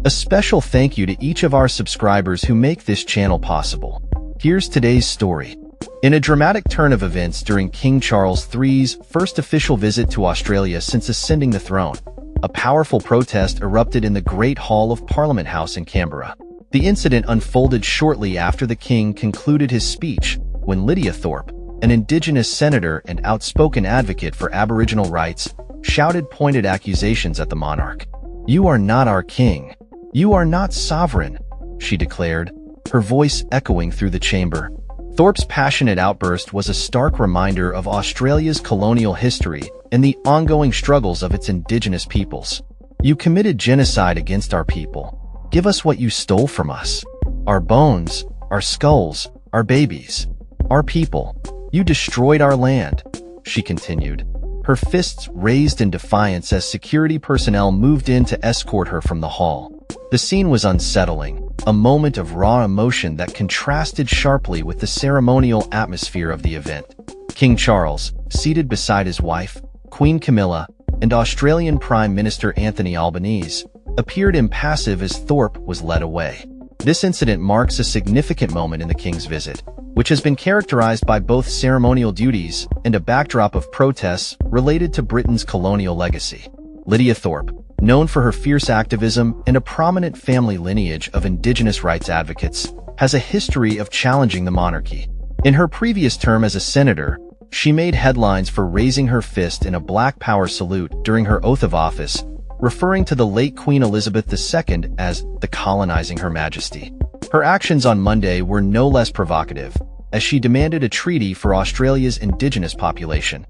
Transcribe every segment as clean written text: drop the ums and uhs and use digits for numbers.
A special thank you to each of our subscribers who make this channel possible. Here's today's story. In a dramatic turn of events during King Charles III's first official visit to Australia since ascending the throne, a powerful protest erupted in the Great Hall of Parliament House in Canberra. The incident unfolded shortly after the king concluded his speech, when Lydia Thorpe, an Indigenous senator and outspoken advocate for Aboriginal rights, shouted pointed accusations at the monarch. "You are not our king. You are not sovereign," she declared, her voice echoing through the chamber. Thorpe's passionate outburst was a stark reminder of Australia's colonial history and the ongoing struggles of its Indigenous peoples. "You committed genocide against our people. Give us what you stole from us. Our bones, our skulls, our babies, our people. You destroyed our land," she continued, her fists raised in defiance as security personnel moved in to escort her from the hall. The scene was unsettling, a moment of raw emotion that contrasted sharply with the ceremonial atmosphere of the event. King Charles, seated beside his wife, Queen Camilla, and Australian Prime Minister Anthony Albanese, appeared impassive as Thorpe was led away. This incident marks a significant moment in the king's visit, which has been characterized by both ceremonial duties and a backdrop of protests related to Britain's colonial legacy. Lydia Thorpe, known for her fierce activism and a prominent family lineage of Indigenous rights advocates, has a history of challenging the monarchy. In her previous term as a senator, she made headlines for raising her fist in a Black Power salute during her oath of office, referring to the late Queen Elizabeth II as the colonizing Her Majesty. Her actions on Monday were no less provocative, as she demanded a treaty for Australia's Indigenous population,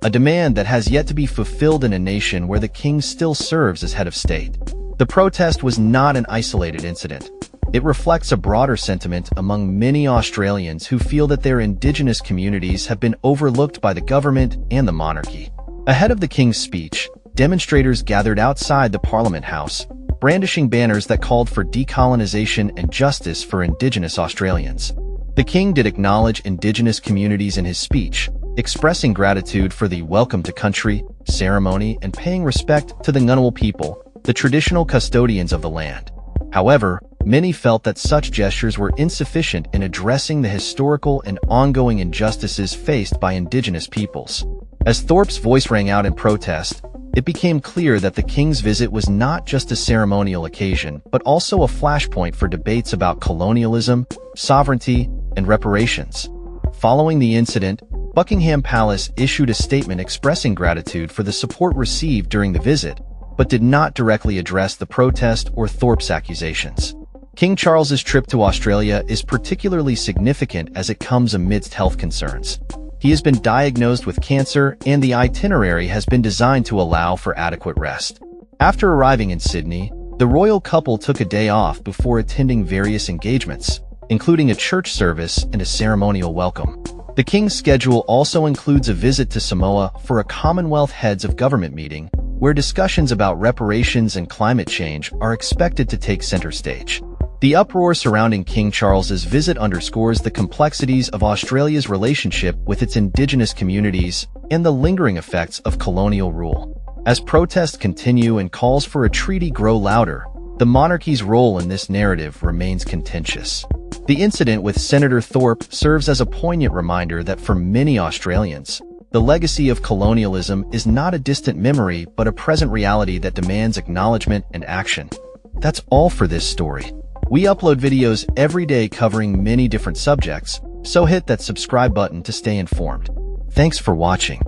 a demand that has yet to be fulfilled in a nation where the king still serves as head of state. The protest was not an isolated incident. It reflects a broader sentiment among many Australians who feel that their Indigenous communities have been overlooked by the government and the monarchy. Ahead of the king's speech, demonstrators gathered outside the Parliament House, brandishing banners that called for decolonization and justice for Indigenous Australians. The king did acknowledge Indigenous communities in his speech, expressing gratitude for the Welcome to Country ceremony and paying respect to the Ngunnawal people, the traditional custodians of the land. However, many felt that such gestures were insufficient in addressing the historical and ongoing injustices faced by Indigenous peoples. As Thorpe's voice rang out in protest, it became clear that the king's visit was not just a ceremonial occasion, but also a flashpoint for debates about colonialism, sovereignty, and reparations. Following the incident, Buckingham Palace issued a statement expressing gratitude for the support received during the visit, but did not directly address the protest or Thorpe's accusations. King Charles's trip to Australia is particularly significant as it comes amidst health concerns. He has been diagnosed with cancer, and the itinerary has been designed to allow for adequate rest. After arriving in Sydney, the royal couple took a day off before attending various engagements, including a church service and a ceremonial welcome. The king's schedule also includes a visit to Samoa for a Commonwealth Heads of Government meeting, where discussions about reparations and climate change are expected to take center stage. The uproar surrounding King Charles's visit underscores the complexities of Australia's relationship with its Indigenous communities and the lingering effects of colonial rule. As protests continue and calls for a treaty grow louder, the monarchy's role in this narrative remains contentious. The incident with Senator Thorpe serves as a poignant reminder that for many Australians, the legacy of colonialism is not a distant memory but a present reality that demands acknowledgement and action. That's all for this story. We upload videos every day covering many different subjects, so hit that subscribe button to stay informed. Thanks for watching.